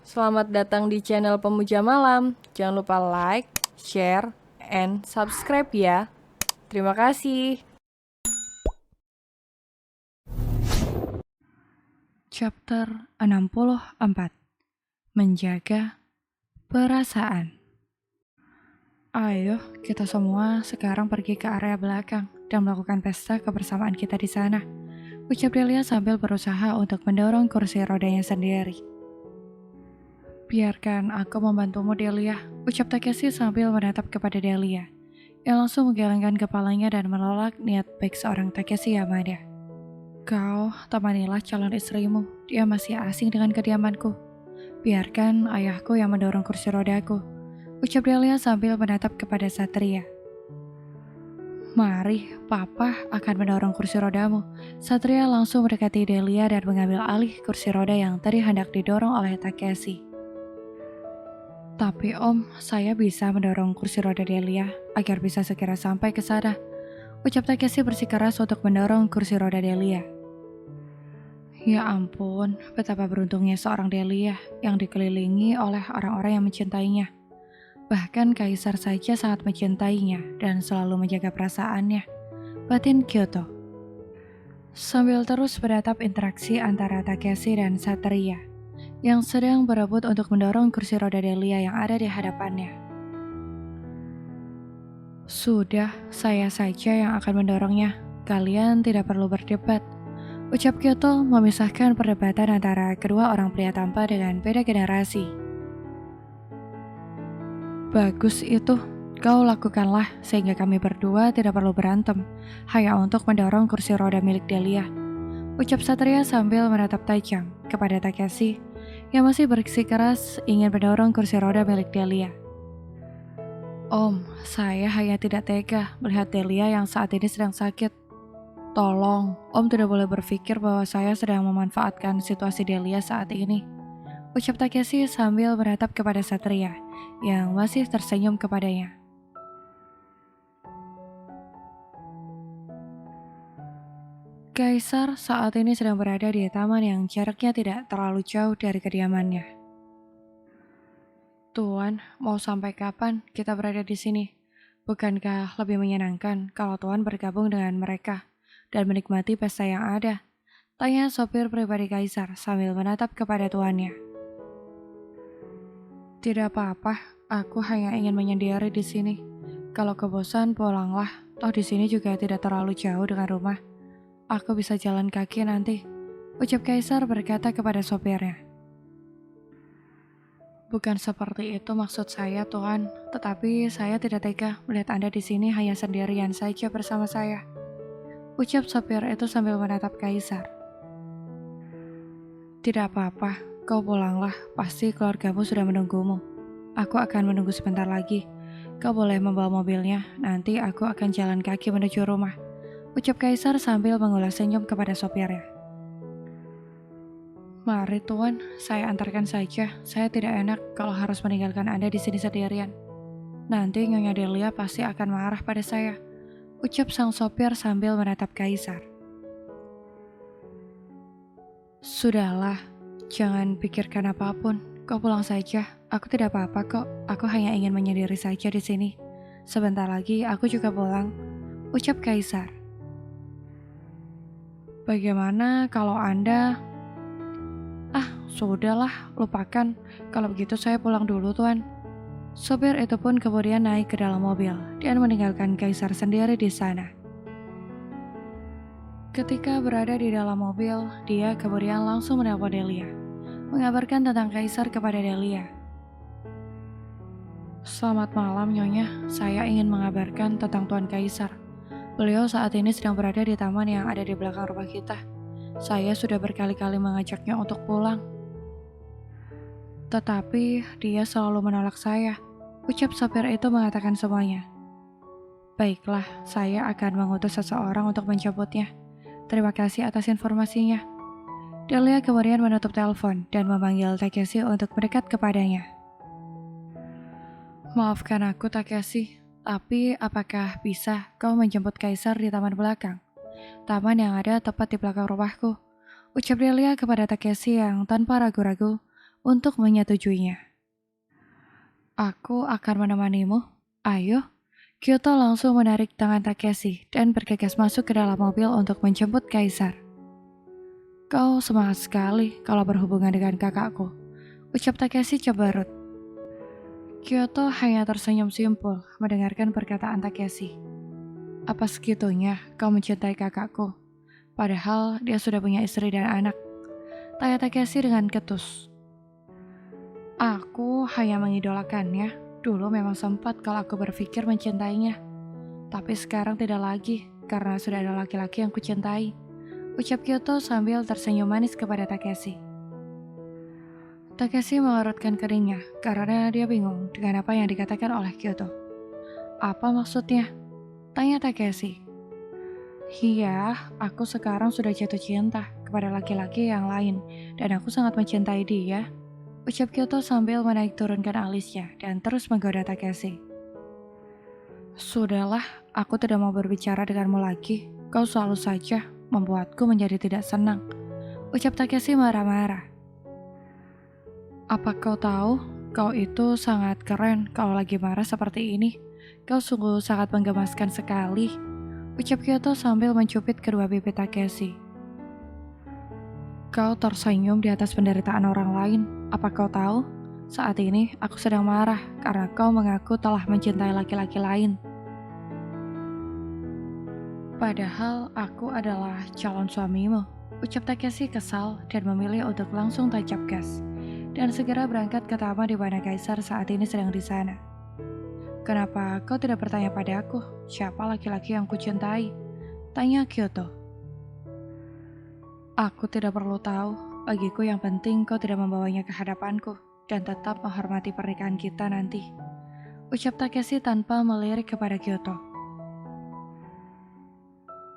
Selamat datang di channel Pemuja Malam. Jangan lupa like, share, and subscribe ya. Terima kasih. Chapter 64. Menjaga perasaan. Ayo, kita semua sekarang pergi ke area belakang dan melakukan pesta kebersamaan kita di sana, ucap Delia sambil berusaha untuk mendorong kursi rodanya sendiri. Biarkan aku membantumu, Delia, ucap Takeshi sambil menatap kepada Delia, yang langsung menggelengkan kepalanya dan menolak niat baik seorang Takeshi Yamada. Kau temanilah calon istrimu, dia masih asing dengan kediamanku. Biarkan ayahku yang mendorong kursi rodaku, ucap Delia sambil menatap kepada Satria. Mari, Papa akan mendorong kursi rodamu. Satria langsung mendekati Delia dan mengambil alih kursi roda yang tadi hendak didorong oleh Takeshi. Tapi Om, saya bisa mendorong kursi roda Delia agar bisa segera sampai ke sana, ucap Takeshi bersikeras untuk mendorong kursi roda Delia. Ya ampun, betapa beruntungnya seorang Delia yang dikelilingi oleh orang-orang yang mencintainya. Bahkan Kaisar saja sangat mencintainya dan selalu menjaga perasaannya. Batin Kyoto. Sambil terus menatap interaksi antara Takeshi dan Satria, yang sedang berebut untuk mendorong kursi roda Delia yang ada di hadapannya. Sudah, saya saja yang akan mendorongnya. Kalian tidak perlu berdebat, ucap Kyoto memisahkan perdebatan antara kedua orang pria tampan dengan beda generasi. Bagus itu, kau lakukanlah sehingga kami berdua tidak perlu berantem, hanya untuk mendorong kursi roda milik Delia, ucap Satria sambil menatap tajam kepada Takeshi yang masih bersikeras ingin mendorong kursi roda milik Delia. Om, saya hanya tidak tega melihat Delia yang saat ini sedang sakit. Tolong, Om tidak boleh berpikir bahwa saya sedang memanfaatkan situasi Delia saat ini, ucap Takeshi sambil menatap kepada Satria yang masih tersenyum kepadanya. Kaisar saat ini sedang berada di taman yang jaraknya tidak terlalu jauh dari kediamannya. Tuan, mau sampai kapan kita berada di sini? Bukankah lebih menyenangkan kalau Tuan bergabung dengan mereka dan menikmati pesta yang ada? Tanya sopir pribadi Kaisar sambil menatap kepada tuannya. Tidak apa-apa, aku hanya ingin menyendiri di sini. Kalau kebosan, pulanglah. Toh di sini juga tidak terlalu jauh dengan rumah. Aku bisa jalan kaki nanti, ucap Kaisar berkata kepada sopirnya. Bukan seperti itu maksud saya, Tuan. Tetapi saya tidak tega melihat Anda di sini hanya sendirian saja bersama saya, ucap sopir itu sambil menatap Kaisar. Tidak apa-apa, kau pulanglah. Pasti keluargamu sudah menunggumu. Aku akan menunggu sebentar lagi. Kau boleh membawa mobilnya, nanti aku akan jalan kaki menuju rumah, ucap Kaisar sambil mengulas senyum kepada sopirnya. Mari Tuan, saya antarkan saja. Saya tidak enak kalau harus meninggalkan Anda di sini sendirian. Nanti Nyonya Delia pasti akan marah pada saya, ucap sang sopir sambil menatap Kaisar. Sudahlah, jangan pikirkan apapun. Kau pulang saja. Aku tidak apa-apa kok. Aku hanya ingin menyendiri saja di sini. Sebentar lagi aku juga pulang, ucap Kaisar. Bagaimana kalau Anda... Sudahlah, lupakan. Kalau begitu saya pulang dulu, Tuan. Sopir itu pun kemudian naik ke dalam mobil dan meninggalkan Kaisar sendiri di sana. Ketika berada di dalam mobil, dia kemudian langsung menelpon Delia, mengabarkan tentang Kaisar kepada Delia. Selamat malam, Nyonya. Saya ingin mengabarkan tentang Tuan Kaisar. Beliau saat ini sedang berada di taman yang ada di belakang rumah kita. Saya sudah berkali-kali mengajaknya untuk pulang, tetapi dia selalu menolak saya, ucap sopir itu mengatakan semuanya. Baiklah, saya akan mengutus seseorang untuk menjemputnya. Terima kasih atas informasinya. Delia kemudian menutup telepon dan memanggil Takeshi untuk mendekat kepadanya. Maafkan aku, Takeshi, tapi apakah bisa kau menjemput Kaisar di taman belakang? Taman yang ada tepat di belakang rumahku, ucap Delia kepada Takeshi yang tanpa ragu-ragu untuk menyetujuinya. Aku akan menemanimu. Ayo. Kyoto langsung menarik tangan Takeshi dan bergegas masuk ke dalam mobil untuk menjemput Kaisar. Kau semangat sekali kalau berhubungan dengan kakakku, ucap Takeshi cemerut. Kyoto hanya tersenyum simpul mendengarkan perkataan Takeshi. Apa segitunya kau mencintai kakakku? Padahal dia sudah punya istri dan anak. Tanya Takeshi dengan ketus. Aku hanya mengidolakannya. Dulu memang sempat kalau aku berpikir mencintainya. Tapi sekarang tidak lagi karena sudah ada laki-laki yang kucintai. Ucap Kyoto sambil tersenyum manis kepada Takeshi. Takeshi mengerutkan keningnya karena dia bingung dengan apa yang dikatakan oleh Kyoto. Apa maksudnya? Tanya Takeshi. Iya, aku sekarang sudah jatuh cinta kepada laki-laki yang lain dan aku sangat mencintai dia. Ucap Kyoto sambil menaik turunkan alisnya dan terus menggoda Takeshi. Sudahlah, aku tidak mau berbicara denganmu lagi. Kau selalu saja membuatku menjadi tidak senang. Ucap Takeshi marah-marah. Apa kau tahu, kau itu sangat keren kalau lagi marah seperti ini. Kau sungguh sangat menggemaskan sekali. Ucap Kyoto sambil mencubit kedua bibir Takeshi. Kau tersenyum di atas penderitaan orang lain. Apa kau tahu? Saat ini aku sedang marah karena kau mengaku telah mencintai laki-laki lain. Padahal aku adalah calon suamimu. Ucap Takeshi kesal dan memilih untuk langsung tancap gas dan segera berangkat ke taman di mana Kaisar saat ini sedang di sana. Kenapa kau tidak bertanya padaku siapa laki-laki yang kucintai? Tanya Kyoto. Aku tidak perlu tahu, bagiku yang penting kau tidak membawanya ke hadapanku dan tetap menghormati pernikahan kita nanti. Ucap Takeshi tanpa melirik kepada Kyoto.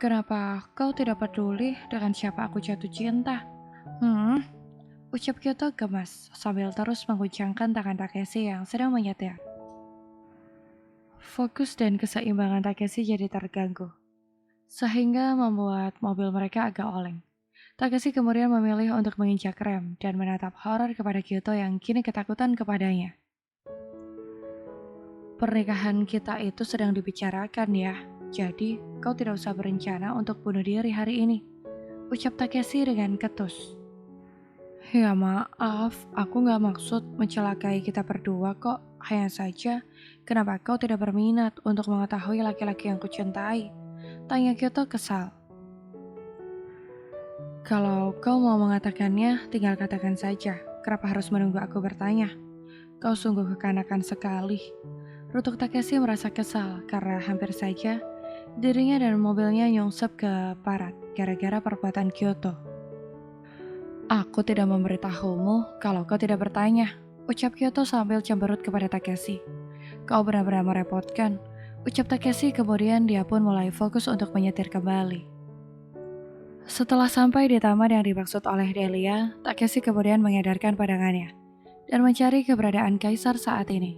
Kenapa kau tidak peduli dengan siapa aku jatuh cinta? Ucap Kyoto gemas sambil terus mengguncangkan tangan Takeshi yang sedang menyetir. Fokus dan keseimbangan Takeshi jadi terganggu, sehingga membuat mobil mereka agak oleng. Takeshi kemudian memilih untuk menginjak rem dan menatap horor kepada Kyoto yang kini ketakutan kepadanya. Pernikahan kita itu sedang dibicarakan ya, jadi kau tidak usah berencana untuk bunuh diri hari ini, ucap Takeshi dengan ketus. Ya maaf, aku gak maksud mencelakai kita berdua kok, hanya saja kenapa kau tidak berminat untuk mengetahui laki-laki yang kucintai, tanya Kyoto kesal. Kalau kau mau mengatakannya, tinggal katakan saja. Kenapa harus menunggu aku bertanya? Kau sungguh kekanakan sekali. Rutuk Takeshi merasa kesal karena hampir saja dirinya dan mobilnya nyungsep ke parat gara-gara perbuatan Kyoto. Aku tidak memberitahumu kalau kau tidak bertanya, ucap Kyoto sambil cemberut kepada Takeshi. Kau benar-benar merepotkan, ucap Takeshi kemudian dia pun mulai fokus untuk menyetir kembali. Setelah sampai di taman yang dimaksud oleh Delia, Takeshi kemudian mengedarkan pandangannya dan mencari keberadaan Kaisar saat ini.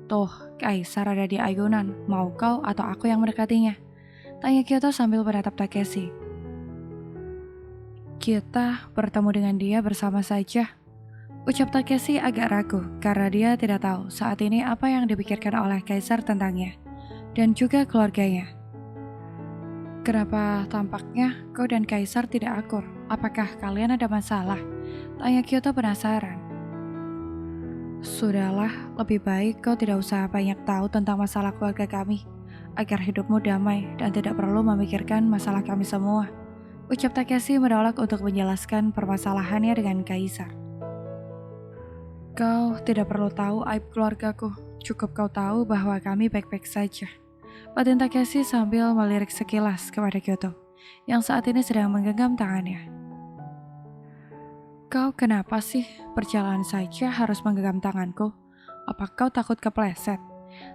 Tuh, Kaisar ada di ayunan, mau kau atau aku yang mendekatinya? Tanya Kyoto sambil menatap Takeshi. Kita bertemu dengan dia bersama saja, ucap Takeshi agak ragu karena dia tidak tahu saat ini apa yang dipikirkan oleh Kaisar tentangnya dan juga keluarganya. Kenapa tampaknya kau dan Kaisar tidak akur? Apakah kalian ada masalah? Tanya Kyoto penasaran. Sudahlah, lebih baik kau tidak usah banyak tahu tentang masalah keluarga kami, agar hidupmu damai dan tidak perlu memikirkan masalah kami semua. Ucap Takeshi menolak untuk menjelaskan permasalahannya dengan Kaisar. Kau tidak perlu tahu aib keluargaku, cukup kau tahu bahwa kami baik-baik saja. Batin Takeshi sambil melirik sekilas kepada Kyoto, yang saat ini sedang menggenggam tangannya. Kau kenapa sih berjalan saja harus menggenggam tanganku? Apa kau takut kepleset?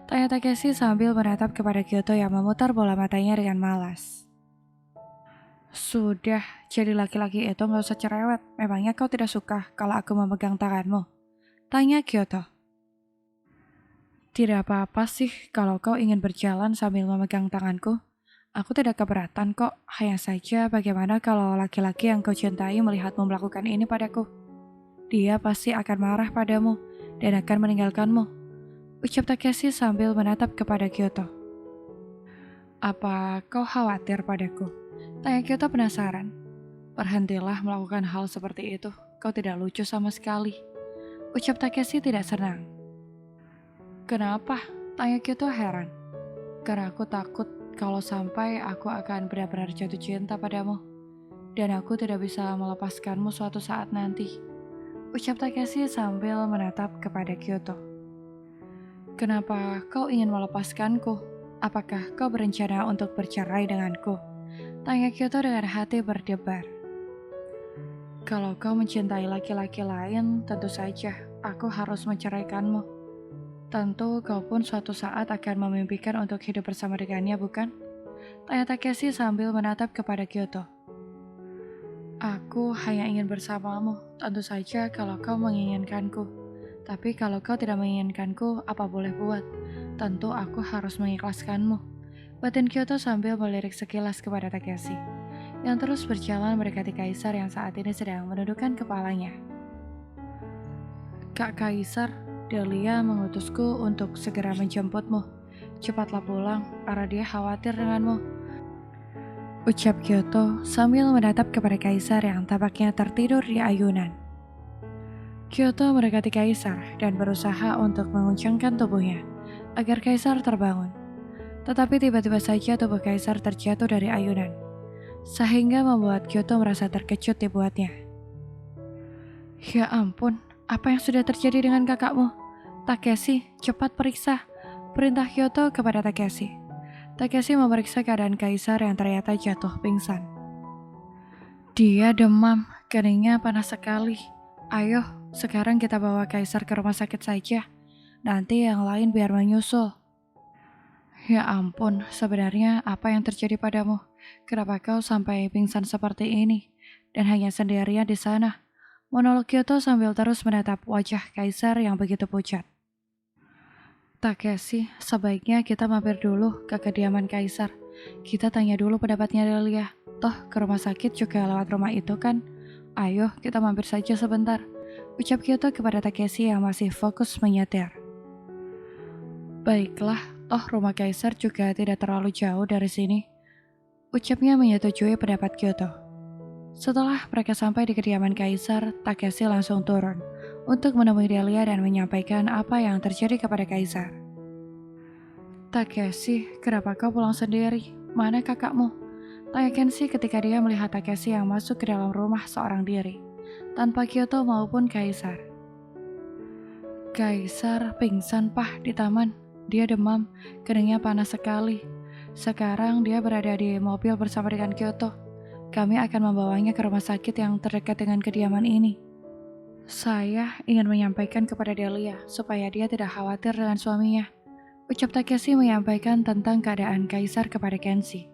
Tanya Takeshi sambil menatap kepada Kyoto yang memutar bola matanya dengan malas. Sudah, jadi laki-laki itu gak usah cerewet. Memangnya kau tidak suka kalau aku memegang tanganmu? Tanya Kyoto. Tidak apa-apa sih kalau kau ingin berjalan sambil memegang tanganku. Aku tidak keberatan kok, hanya saja bagaimana kalau laki-laki yang kau cintai melihatmu melakukan ini padaku? dia pasti akan marah padamu dan akan meninggalkanmu. Ucap Takeshi sambil menatap kepada Kyoto. Apa kau khawatir padaku? Tanya Kyoto penasaran. Berhentilah melakukan hal seperti itu, kau tidak lucu sama sekali. Ucap Takeshi tidak senang. Kenapa? Tanya Kyoto heran. Karena aku takut kalau sampai aku akan benar-benar jatuh cinta padamu. Dan aku tidak bisa melepaskanmu suatu saat nanti. Ucap Takeshi sambil menatap kepada Kyoto. Kenapa kau ingin melepaskanku? Apakah kau berencana untuk bercerai denganku? Tanya Kyoto dengan hati berdebar. Kalau kau mencintai laki-laki lain, tentu saja aku harus menceraikanmu. Tentu kau pun suatu saat akan memimpikan untuk hidup bersama dengannya, bukan? Tanya Takeshi sambil menatap kepada Kyoto. Aku hanya ingin bersamamu, tentu saja kalau kau menginginkanku. Tapi kalau kau tidak menginginkanku, apa boleh buat? Tentu aku harus mengikhlaskanmu. Batin Kyoto sambil melirik sekilas kepada Takeshi, yang terus berjalan mendekati Kaisar yang saat ini sedang menundukkan kepalanya. Kak Kaisar, Delia mengutusku untuk segera menjemputmu. Cepatlah pulang, karena dia khawatir denganmu. Ucap Kyoto sambil menatap kepada Kaisar yang tampaknya tertidur di ayunan. Kyoto mendekati Kaisar dan berusaha untuk menguncangkan tubuhnya agar Kaisar terbangun. Tetapi tiba-tiba saja tubuh Kaisar terjatuh dari ayunan, sehingga membuat Kyoto merasa terkejut dibuatnya. Ya ampun, apa yang sudah terjadi dengan kakakmu? Takeshi, cepat periksa, perintah Kyoto kepada Takeshi. Takeshi memeriksa keadaan Kaisar yang ternyata jatuh pingsan. Dia demam, keningnya panas sekali. Ayo, sekarang kita bawa Kaisar ke rumah sakit saja. Nanti yang lain biar menyusul. Ya ampun, sebenarnya apa yang terjadi padamu? Kenapa kau sampai pingsan seperti ini? Dan hanya sendirian di sana? Monolog Kyoto sambil terus menatap wajah Kaisar yang begitu pucat. Takeshi, sebaiknya kita mampir dulu ke kediaman Kaisar. Kita tanya dulu pendapatnya Delia. Toh ke rumah sakit juga lewat rumah itu kan? Ayo, kita mampir saja sebentar. Ucap Kyoto kepada Takeshi yang masih fokus menyetir. Baiklah, toh rumah Kaisar juga tidak terlalu jauh dari sini. Ucapnya menyetujui pendapat Kyoto. Setelah mereka sampai di kediaman Kaisar, Takeshi langsung turun untuk menemui Delia dan menyampaikan apa yang terjadi kepada Kaisar. Takeshi, kenapa kau pulang sendiri? Mana kakakmu? Tanya Kenshi ketika dia melihat Takeshi yang masuk ke dalam rumah seorang diri, tanpa Kyoto maupun Kaisar. Kaisar pingsan di taman. Dia demam, keningnya panas sekali. Sekarang dia berada di mobil bersama dengan Kyoto. Kami akan membawanya ke rumah sakit yang terdekat dengan kediaman ini. Saya ingin menyampaikan kepada Delia supaya dia tidak khawatir dengan suaminya. Ucap Takeshi menyampaikan tentang keadaan Kaisar kepada Kenshi.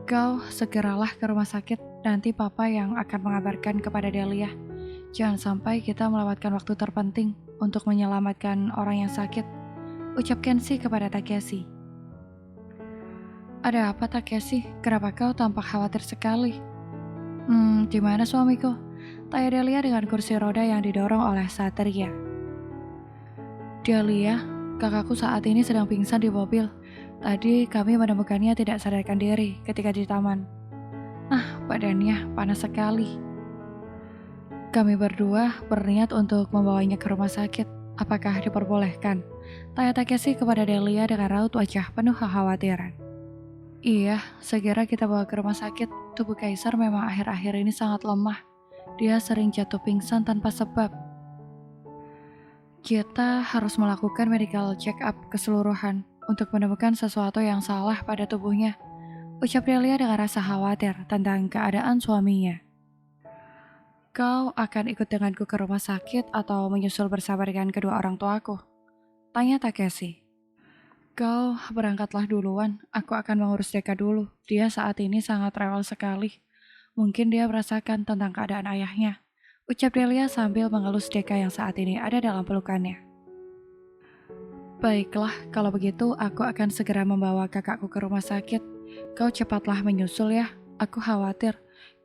Kau segeralah ke rumah sakit, nanti papa yang akan mengabarkan kepada Delia. Jangan sampai kita melewatkan waktu terpenting untuk menyelamatkan orang yang sakit. Ucap Kenshi kepada Takeshi. Ada apa Takeshi? Kenapa kau tampak khawatir sekali? Di mana suamiku? Tanya Delia dengan kursi roda yang didorong oleh Satria. Delia, kakakku saat ini sedang pingsan di mobil. Tadi kami menemukannya tidak sadarkan diri ketika di taman. Badannya panas sekali. Kami berdua berniat untuk membawanya ke rumah sakit. Apakah diperbolehkan? Tanya Takeshi kepada Delia dengan raut wajah penuh kekhawatiran. Iya, segera kita bawa ke rumah sakit. Tubuh Kaisar memang akhir-akhir ini sangat lemah. Dia sering jatuh pingsan tanpa sebab. Kita harus melakukan medical check-up keseluruhan untuk menemukan sesuatu yang salah pada tubuhnya. Ucap Delia dengan rasa khawatir tentang keadaan suaminya. Kau akan ikut denganku ke rumah sakit atau menyusul bersama dengan kedua orang tuaku? Tanya Takeshi. Kau berangkatlah duluan, aku akan mengurus Deka dulu. Dia saat ini sangat rewel sekali. Mungkin dia merasakan tentang keadaan ayahnya. Ucap Delia sambil mengelus Deka yang saat ini ada dalam pelukannya. Baiklah, kalau begitu aku akan segera membawa kakakku ke rumah sakit. Kau cepatlah menyusul ya, aku khawatir.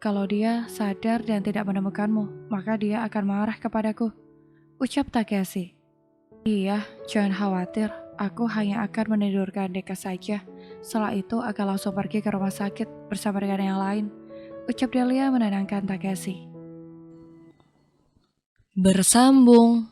Kalau dia sadar dan tidak menemukanmu, maka dia akan marah kepadaku, ucap Takeshi. Iya, jangan khawatir, aku hanya akan menidurkan Deka saja. Setelah itu akan langsung pergi ke rumah sakit bersama dengan yang lain, ucap Delia menenangkan Takeshi. Bersambung.